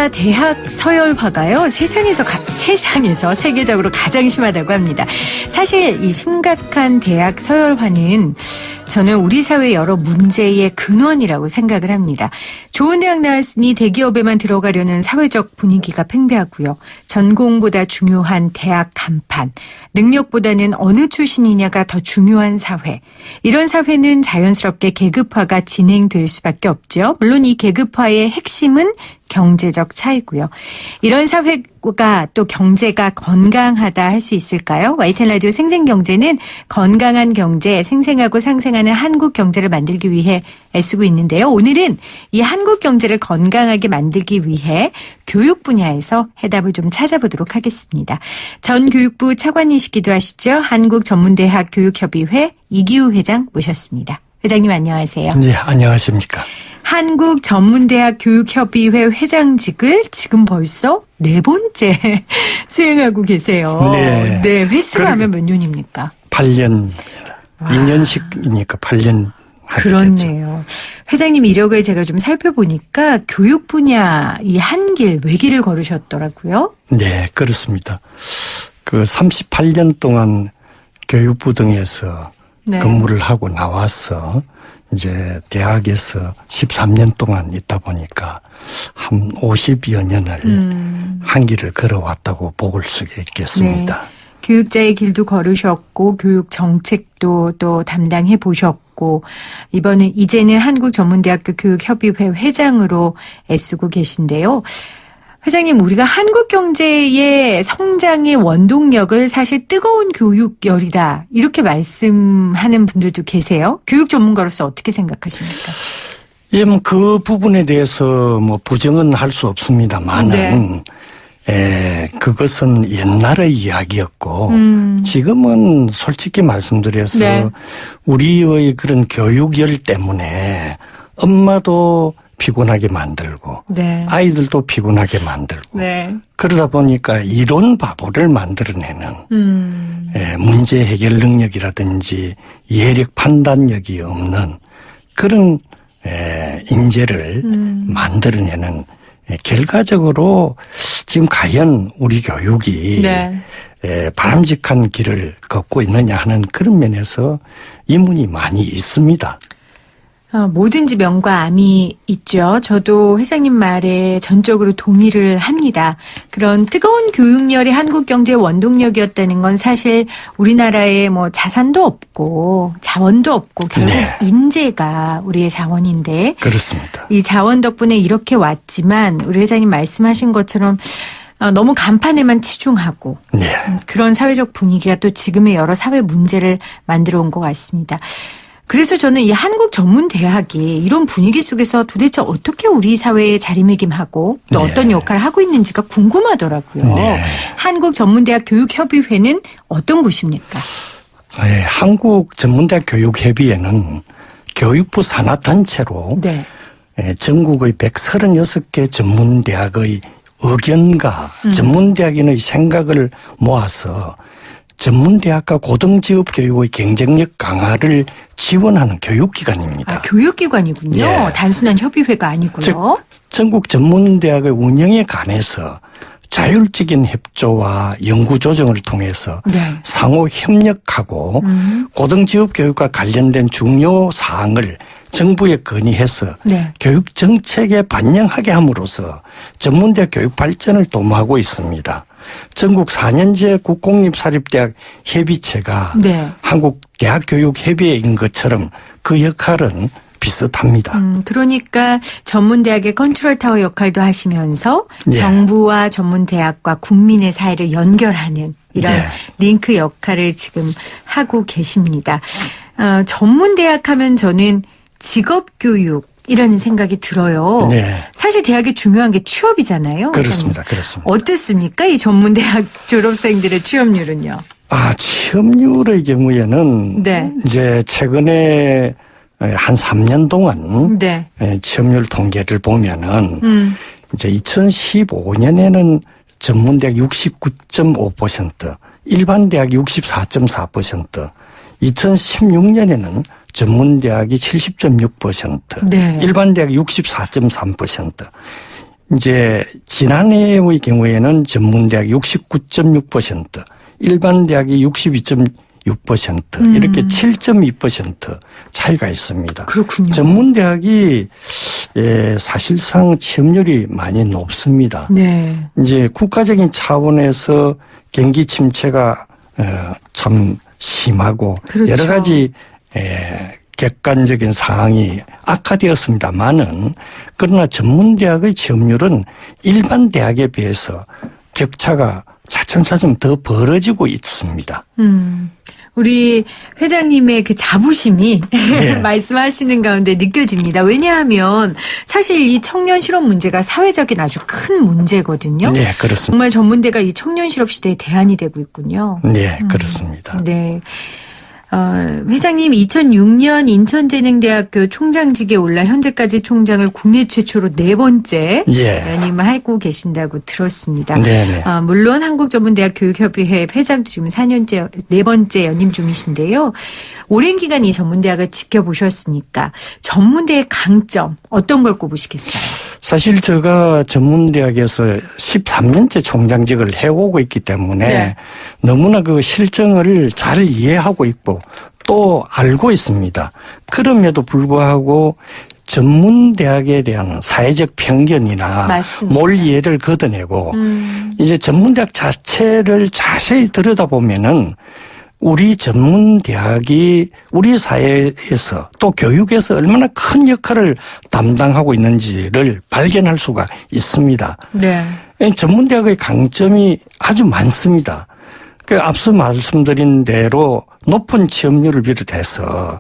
우리나라 대학 서열화가요, 세상에서 세계적으로 가장 심하다고 합니다. 사실 이 심각한 대학 서열화는 저는 우리 사회 여러 문제의 근원이라고 생각을 합니다. 좋은 대학 나왔으니 대기업에만 들어가려는 사회적 분위기가 팽배하고요. 전공보다 중요한 대학 간판, 능력보다는 어느 출신이냐가 더 중요한 사회. 이런 사회는 자연스럽게 계급화가 진행될 수밖에 없죠. 물론 이 계급화의 핵심은 경제적 차이고요. 이런 사회가 또 경제가 건강하다 할 수 있을까요? YTN 라디오 생생경제는 건강한 경제, 생생하고 상생하는 한국 경제를 만들기 위해 애쓰고 있는데요. 오늘은 이 한국 경제를 건강하게 만들기 위해 교육 분야에서 해답을 좀 찾아보도록 하겠습니다. 전 교육부 차관이시기도 하시죠. 한국전문대학 교육협의회 이기우 회장 모셨습니다. 회장님 안녕하세요. 네, 안녕하십니까. 한국전문대학 교육협의회 회장직을 지금 벌써 4번째 수행하고 계세요. 네, 횟수로 하면 몇 년입니까? 8년, 2년씩이니까 8년 하게 그렇네요. 됐죠. 회장님 이력을 제가 좀 살펴보니까 교육 분야 이 한 길, 외길을 걸으셨더라고요. 네, 그렇습니다. 그 38년 동안 교육부 등에서 네. 근무를 하고 나와서 이제 대학에서 13년 동안 있다 보니까 한 50여 년을 한 길을 걸어왔다고 볼 수 있겠습니다. 네. 교육자의 길도 걸으셨고 교육 정책도 또 담당해 보셨고 이제는 한국전문대학교 교육협의회 회장으로 애쓰고 계신데요. 회장님, 우리가 한국 경제의 성장의 원동력을 사실 뜨거운 교육열이다 이렇게 말씀하는 분들도 계세요. 교육 전문가로서 어떻게 생각하십니까? 예, 뭐 그 부분에 대해서 뭐 부정은 할 수 없습니다만은 그것은 옛날의 이야기였고 지금은 솔직히 말씀드려서 네. 우리의 그런 교육열 때문에 엄마도 피곤하게 만들고 네. 아이들도 피곤하게 만들고 네. 그러다 보니까 이론 바보를 만들어내는 문제 해결 능력이라든지 예력 판단력이 없는 그런 인재를 만들어내는 결과적으로 지금 과연 우리 교육이 네. 바람직한 길을 걷고 있느냐 하는 그런 면에서 의문이 많이 있습니다. 뭐든지 명과 암이 있죠. 저도 회장님 말에 전적으로 동의를 합니다. 그런 뜨거운 교육열이 한국 경제의 원동력이었다는 건 사실 우리나라에 뭐 자산도 없고 자원도 없고 결국 네. 인재가 우리의 자원인데 그렇습니다. 이 자원 덕분에 이렇게 왔지만 우리 회장님 말씀하신 것처럼 너무 간판에만 치중하고 네. 그런 사회적 분위기가 또 지금의 여러 사회 문제를 만들어 온 것 같습니다. 그래서 저는 이 한국전문대학이 이런 분위기 속에서 도대체 어떻게 우리 사회에 자리매김하고 또 네. 어떤 역할을 하고 있는지가 궁금하더라고요. 네. 한국전문대학 교육협의회는 어떤 곳입니까? 네, 한국전문대학 교육협의회는 교육부 산하단체로 네. 전국의 136개 전문대학의 의견과 전문대학인의 생각을 모아서 전문대학과 고등지업 교육의 경쟁력 강화를 지원하는 교육기관입니다. 교육기관이군요. 예. 단순한 협의회가 아니고요. 즉 전국 전문대학의 운영에 관해서 자율적인 협조와 연구조정을 통해서 네. 상호 협력하고 고등지업 교육과 관련된 중요 사항을 정부에 건의해서 네. 교육 정책에 반영하게 함으로써 전문대학 교육 발전을 도모하고 있습니다. 전국 4년제 국공립사립대학 협의체가 네. 한국대학교육협의회인 것처럼 그 역할은 비슷합니다. 그러니까 전문대학의 컨트롤타워 역할도 하시면서 예. 정부와 전문대학과 국민의 사이를 연결하는 이런 예. 링크 역할을 지금 하고 계십니다. 전문대학 하면 저는 직업교육이라는 생각이 들어요. 네. 사실 대학의 중요한 게 취업이잖아요. 그렇습니다. 그렇습니다. 어떻습니까? 이 전문대학 졸업생들의 취업률은요? 취업률의 경우에는 네. 이제 최근에 한 3년 동안 네. 취업률 통계를 보면은 이제 2015년에는 전문대학 69.5%, 일반대학 64.4%, 2016년에는 전문대학이 70.6%, 네. 일반대학이 64.3%. 이제 지난해의 경우에는 전문대학 69.6%, 일반 대학이 62.6% 이렇게 7.2% 차이가 있습니다. 그렇군요. 전문대학이 사실상 취업률이 많이 높습니다. 네. 이제 국가적인 차원에서 경기 침체가 참 심하고 그렇죠. 여러 가지 객관적인 상황이 악화되었습니다만은 그러나 전문대학의 취업률은 일반 대학에 비해서 격차가 차츰차츰 더 벌어지고 있습니다. 우리 회장님의 그 자부심이 네. 말씀하시는 가운데 느껴집니다. 왜냐하면 사실 이 청년 실업 문제가 사회적인 아주 큰 문제거든요. 네, 그렇습니다. 정말 전문대가 이 청년 실업 시대의 대안이 되고 있군요. 네, 그렇습니다. 네. 회장님 2006년 인천재능대학교 총장직에 올라 현재까지 총장을 국내 최초로 4번째 연임을 하고 계신다고 들었습니다. 네네. 물론 한국전문대학 교육협의회 회장도 지금 4번째 연임 중이신데요. 오랜 기간 이 전문대학을 지켜보셨으니까 전문대의 강점 어떤 걸 꼽으시겠어요? 사실 제가 전문대학에서 13년째 총장직을 해오고 있기 때문에 네. 너무나 그 실정을 잘 이해하고 있고 또 알고 있습니다. 그럼에도 불구하고 전문대학에 대한 사회적 편견이나 맞습니다. 몰이해를 걷어내고 이제 전문대학 자체를 자세히 들여다보면은 우리 전문대학이 우리 사회에서 또 교육에서 얼마나 큰 역할을 담당하고 있는지를 발견할 수가 있습니다. 네. 전문대학의 강점이 아주 많습니다. 앞서 말씀드린 대로 높은 취업률을 비롯해서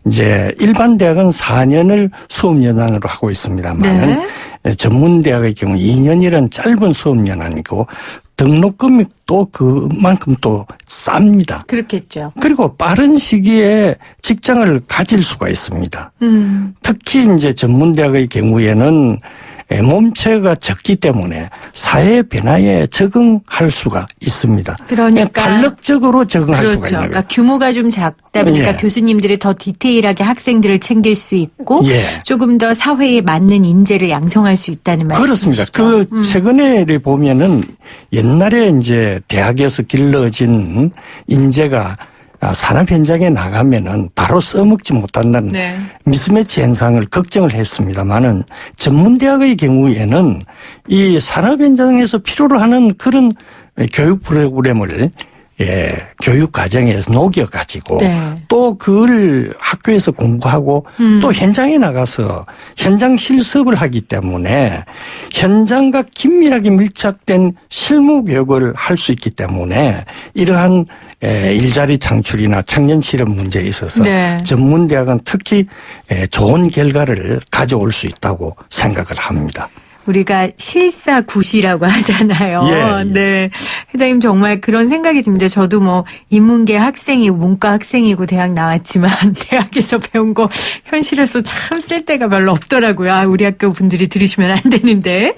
이제 일반 대학은 4년을 수업 연한으로 하고 있습니다만 전문대학의 경우 2년이라는 짧은 수업 연한이고 등록금이 또 그만큼 또 쌉니다. 그렇겠죠. 그리고 빠른 시기에 직장을 가질 수가 있습니다. 특히 이제 전문대학의 경우에는 몸체가 적기 때문에 사회 변화에 적응할 수가 있습니다. 그러니까 탄력적으로 적응할 그렇죠. 수가 있는 거예요. 그러니까 규모가 좀 작다 보니까 예. 교수님들이 더 디테일하게 학생들을 챙길 수 있고 예. 조금 더 사회에 맞는 인재를 양성할 수 있다는 말씀이시죠. 그렇습니다. 최근에 보면은 옛날에 이제 대학에서 길러진 인재가 산업 현장에 나가면은 바로 써먹지 못한다는 미스매치 현상을 걱정을 했습니다만은 전문대학의 경우에는 이 산업 현장에서 필요로 하는 그런 교육 프로그램을 교육 과정에서 녹여가지고 또 그걸 학교에서 공부하고 또 현장에 나가서 현장 실습을 하기 때문에 현장과 긴밀하게 밀착된 실무 교육을 할 수 있기 때문에 이러한 일자리 창출이나 청년 실업 문제에 있어서 전문대학은 특히 좋은 결과를 가져올 수 있다고 생각을 합니다. 우리가 실사구시라고 하잖아요. 예. 네. 회장님 정말 그런 생각이 듭니다. 저도 뭐 인문계 학생이고 문과 학생이고 대학 나왔지만 대학에서 배운 거 현실에서 참 쓸 데가 별로 없더라고요. 우리 학교 분들이 들으시면 안 되는데.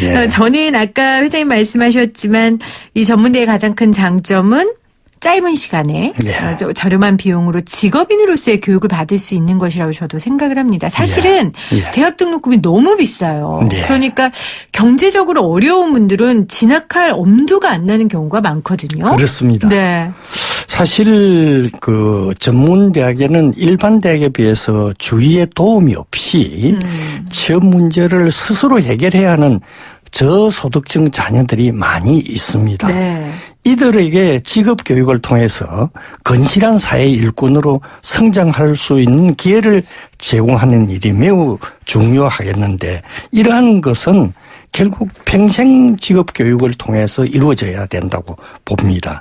예. 저는 아까 회장님 말씀하셨지만 이 전문대의 가장 큰 장점은 짧은 시간에 저렴한 비용으로 직업인으로서의 교육을 받을 수 있는 것이라고 저도 생각을 합니다. 사실은 대학 등록금이 너무 비싸요. 그러니까 경제적으로 어려운 분들은 진학할 엄두가 안 나는 경우가 많거든요. 그렇습니다. 네. 사실 그 전문대학에는 일반 대학에 비해서 주위의 도움이 없이 취업 문제를 스스로 해결해야 하는 저소득층 자녀들이 많이 있습니다. 이들에게 직업 교육을 통해서 건실한 사회 일꾼으로 성장할 수 있는 기회를 제공하는 일이 매우 중요하겠는데 이러한 것은 결국 평생 직업 교육을 통해서 이루어져야 된다고 봅니다.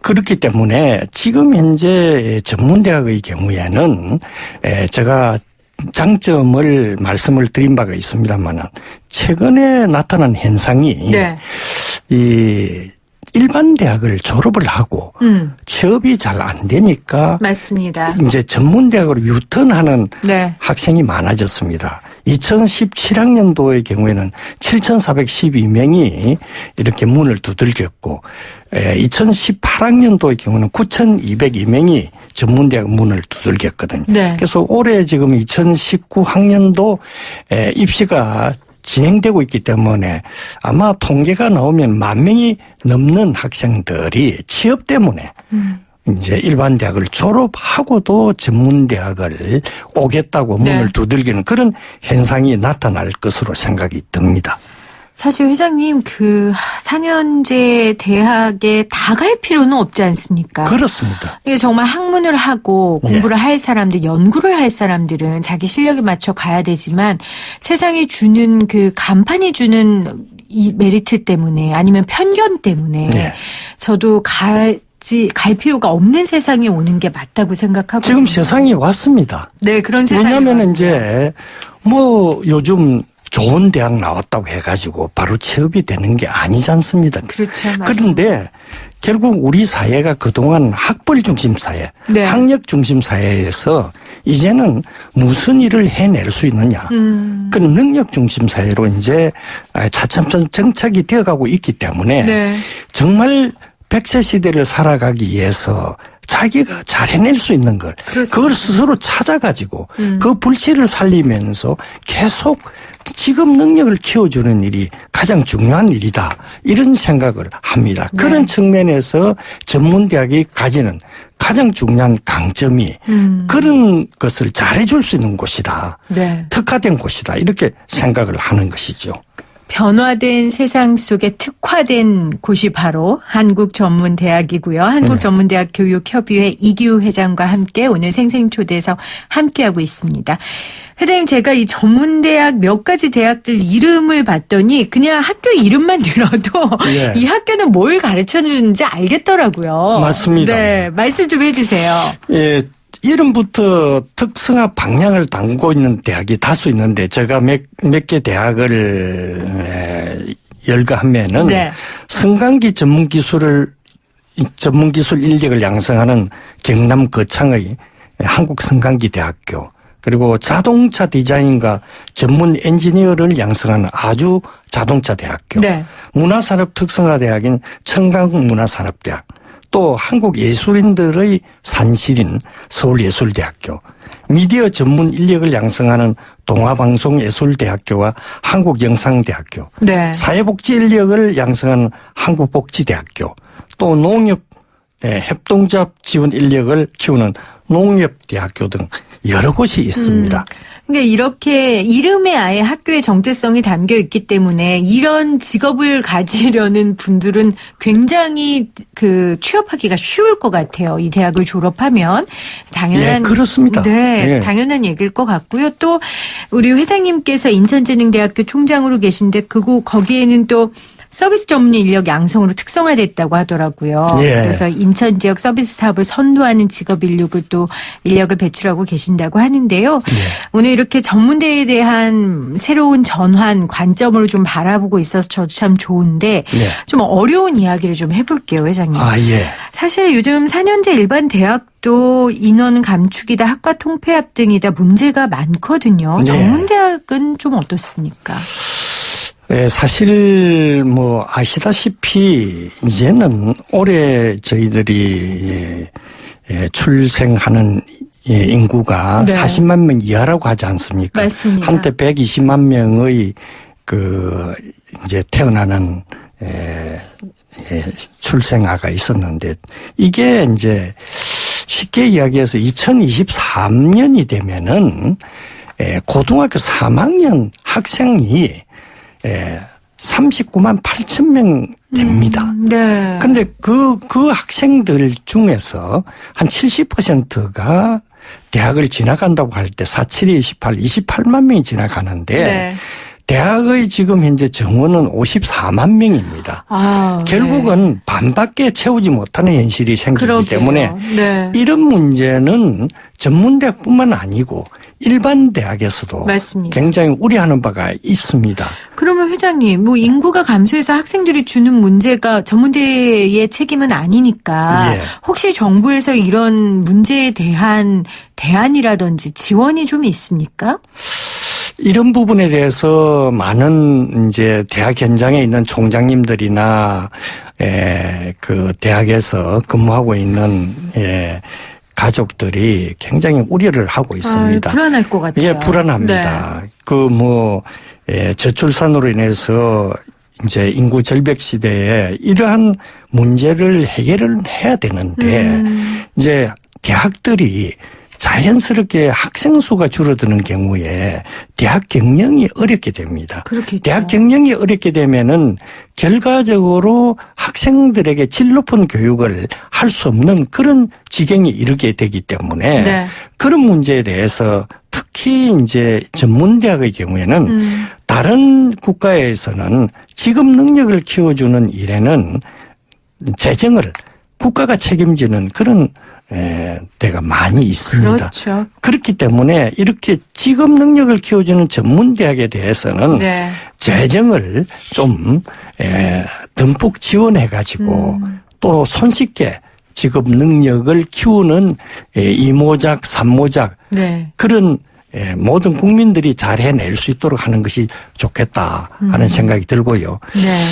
그렇기 때문에 지금 현재 전문대학의 경우에는 제가 장점을 말씀을 드린 바가 있습니다만 최근에 나타난 현상이 이 일반 대학을 졸업을 하고 취업이 잘 안 되니까 맞습니다. 이제 전문대학으로 유턴하는 학생이 많아졌습니다. 2017학년도의 경우에는 7,412명이 이렇게 문을 두들겼고 2018학년도의 경우는 9,202명이 전문대학 문을 두들겼거든요. 그래서 올해 지금 2019학년도 입시가 진행되고 있기 때문에 아마 통계가 나오면 10,000명이 넘는 학생들이 취업 때문에 이제 일반 대학을 졸업하고도 전문 대학을 오겠다고 몸을 두들기는 그런 현상이 나타날 것으로 생각이 듭니다. 사실 회장님 그 4년제 대학에 다 갈 필요는 없지 않습니까? 그렇습니다. 이게 정말 학문을 하고 공부를 할 사람들, 연구를 할 사람들은 자기 실력에 맞춰 가야 되지만 세상이 주는 그 간판이 주는 이 메리트 때문에 아니면 편견 때문에 저도 갈 필요가 없는 세상에 오는 게 맞다고 생각하고 지금 세상이 왔습니다. 네, 그런 세상이 왜냐하면 이제 뭐 요즘 좋은 대학 나왔다고 해가지고 바로 취업이 되는 게 아니지 않습니다. 그렇죠. 맞습니다. 그런데 결국 우리 사회가 그동안 학벌 중심 사회, 학력 중심 사회에서 이제는 무슨 일을 해낼 수 있느냐. 그 능력 중심 사회로 이제 차츰 정착이 되어가고 있기 때문에 정말 100세 시대를 살아가기 위해서 자기가 잘 해낼 수 있는 걸 그걸 스스로 찾아가지고 그 불씨를 살리면서 계속 지금 능력을 키워주는 일이 가장 중요한 일이다. 이런 생각을 합니다. 그런 측면에서 전문대학이 가지는 가장 중요한 강점이 그런 것을 잘해줄 수 있는 곳이다. 특화된 곳이다. 이렇게 생각을 하는 것이죠. 변화된 세상 속에 특화된 곳이 바로 한국전문대학이고요. 한국전문대학 교육협의회 이기우 회장과 함께 오늘 생생초대에서 함께하고 있습니다. 회장님, 제가 이 전문대학 몇 가지 대학들 이름을 봤더니 그냥 학교 이름만 들어도 이 학교는 뭘 가르쳐주는지 알겠더라고요. 맞습니다. 네, 말씀 좀 해주세요. 예. 이름부터 특성화 방향을 담고 있는 대학이 다수 있는데 제가 몇 개 대학을 열거하면은 성강기 전문기술 인력을 양성하는 경남 거창의 한국성강기대학교, 그리고 자동차 디자인과 전문 엔지니어를 양성하는 아주 자동차대학교, 문화산업 특성화대학인 청강문화산업대학, 또 한국 예술인들의 산실인 서울예술대학교, 미디어 전문 인력을 양성하는 동아방송예술대학교와 한국영상대학교, 사회복지 인력을 양성하는 한국복지대학교, 또 농업 협동조합 지원 인력을 키우는 농협대학교 등 여러 곳이 있습니다. 그러니까 이렇게 이름에 아예 학교의 정체성이 담겨 있기 때문에 이런 직업을 가지려는 분들은 굉장히 그 취업하기가 쉬울 것 같아요. 이 대학을 졸업하면 당연한 그렇습니다. 당연한 얘기일 것 같고요. 또 우리 회장님께서 인천재능대학교 총장으로 계신데 거기에는 또 서비스 전문 인력 양성으로 특성화됐다고 하더라고요. 그래서 인천 지역 서비스 사업을 선도하는 직업 인력을 배출하고 계신다고 하는데요. 오늘 이렇게 전문대에 대한 새로운 전환 관점으로 좀 바라보고 있어서 저도 참 좋은데 좀 어려운 이야기를 좀 해볼게요, 회장님. 사실 요즘 4년제 일반 대학도 인원 감축이다, 학과 통폐합 등이다 문제가 많거든요. 전문대학은 좀 어떻습니까? 사실 뭐 아시다시피 이제는 올해 저희들이 출생하는 인구가 40만 명 이하라고 하지 않습니까? 맞습니다. 한때 120만 명의 그 이제 태어나는 출생아가 있었는데 이게 이제 쉽게 이야기해서 2023년이 되면은 고등학교 3학년 학생이 39만 8천 명 됩니다. 그런데 그 학생들 중에서 한 70%가 대학을 지나간다고 할 때 47에 28만 명이 지나가는데 대학의 지금 현재 정원은 54만 명입니다. 결국은 반밖에 채우지 못하는 현실이 생기기 때문에 이런 문제는 전문대학뿐만 아니고 일반 대학에서도 굉장히 우려하는 바가 있습니다. 그러면 회장님, 뭐 인구가 감소해서 학생들이 주는 문제가 전문대의 책임은 아니니까 혹시 정부에서 이런 문제에 대한 대안이라든지 지원이 좀 있습니까? 이런 부분에 대해서 많은 이제 대학 현장에 있는 총장님들이나 그 대학에서 근무하고 있는 가족들이 굉장히 우려를 하고 있습니다. 불안할 것 같아요. 불안합니다. 저출산으로 인해서 이제 인구 절벽 시대에 이러한 문제를 해결을 해야 되는데 이제 대학들이 자연스럽게 학생 수가 줄어드는 경우에 대학 경영이 어렵게 됩니다. 그렇겠죠. 대학 경영이 어렵게 되면은 결과적으로 학생들에게 질 높은 교육을 할 수 없는 그런 지경에 이르게 되기 때문에 네. 그런 문제에 대해서 특히 이제 전문대학의 경우에는 다른 국가에서는 직업 능력을 키워주는 일에는 재정을 국가가 책임지는 그런 데가 많이 있습니다. 그렇죠. 그렇기 때문에 이렇게 직업 능력을 키워주는 전문대학에 대해서는 네. 재정을 좀 듬뿍 지원해가지고 또 손쉽게 직업 능력을 키우는 이모작, 삼모작 네. 그런 모든 국민들이 잘 해낼 수 있도록 하는 것이 좋겠다 하는 생각이 들고요. 네.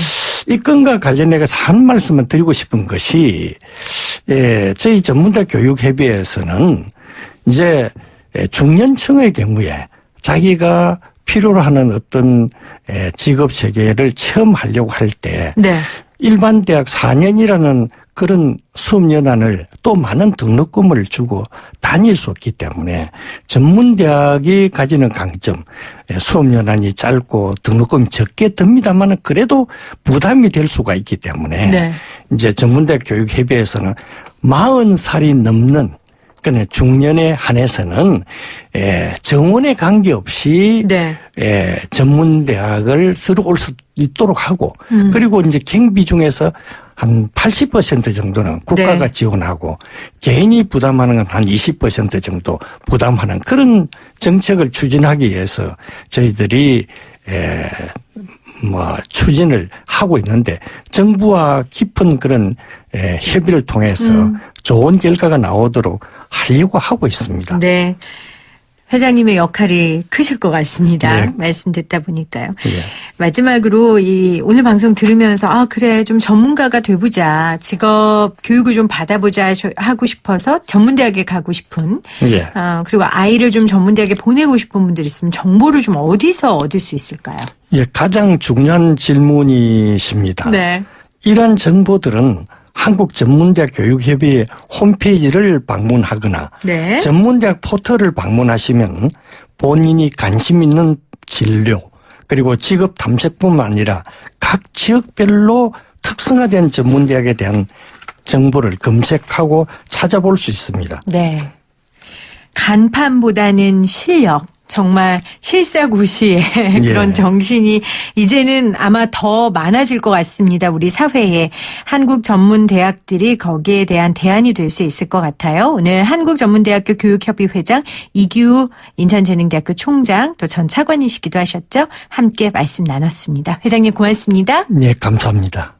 이 건과 관련해서 한 말씀을 드리고 싶은 것이 저희 전문대 교육협의회에서는 이제 중년층의 경우에 자기가 필요로 하는 어떤 직업 세계를 체험하려고 할 때 네. 일반 대학 4년이라는 그런 수업연한을 또 많은 등록금을 주고 다닐 수 없기 때문에 전문대학이 가지는 강점, 수업연한이 짧고 등록금이 적게 듭니다만 그래도 부담이 될 수가 있기 때문에 네. 이제 전문대학 교육협의회에서는 40살이 넘는 그러니까 중년에 한해서는 정원에 관계없이 네. 전문대학을 들어올 수 있도록 하고 그리고 이제 경비 중에서 한 80% 정도는 국가가 네. 지원하고 개인이 부담하는 건 한 20% 정도 부담하는 그런 정책을 추진하기 위해서 저희들이 추진을 하고 있는데 정부와 깊은 그런 협의를 통해서 좋은 결과가 나오도록 하려고 하고 있습니다. 네. 회장님의 역할이 크실 것 같습니다. 네. 말씀 듣다 보니까요. 네. 마지막으로 오늘 방송 들으면서 그래 좀 전문가가 돼보자. 직업 교육을 좀 받아보자 하고 싶어서 전문대학에 가고 싶은 예. 그리고 아이를 좀 전문대학에 보내고 싶은 분들 있으면 정보를 좀 어디서 얻을 수 있을까요? 예, 가장 중요한 질문이십니다. 네. 이런 정보들은 한국전문대학 교육협의회 홈페이지를 방문하거나 네. 전문대학 포털을 방문하시면 본인이 관심 있는 진료 그리고 직업 탐색뿐만 아니라 각 지역별로 특성화된 전문대학에 대한 정보를 검색하고 찾아볼 수 있습니다. 네. 간판보다는 실력. 정말 실사구시의 그런 예. 정신이 이제는 아마 더 많아질 것 같습니다. 우리 사회에 한국 전문 대학들이 거기에 대한 대안이 될 수 있을 것 같아요. 오늘 한국전문대학교 교육협의 회장 이규 인천재능대학교 총장 또 전 차관이시기도 하셨죠. 함께 말씀 나눴습니다. 회장님 고맙습니다. 네, 감사합니다.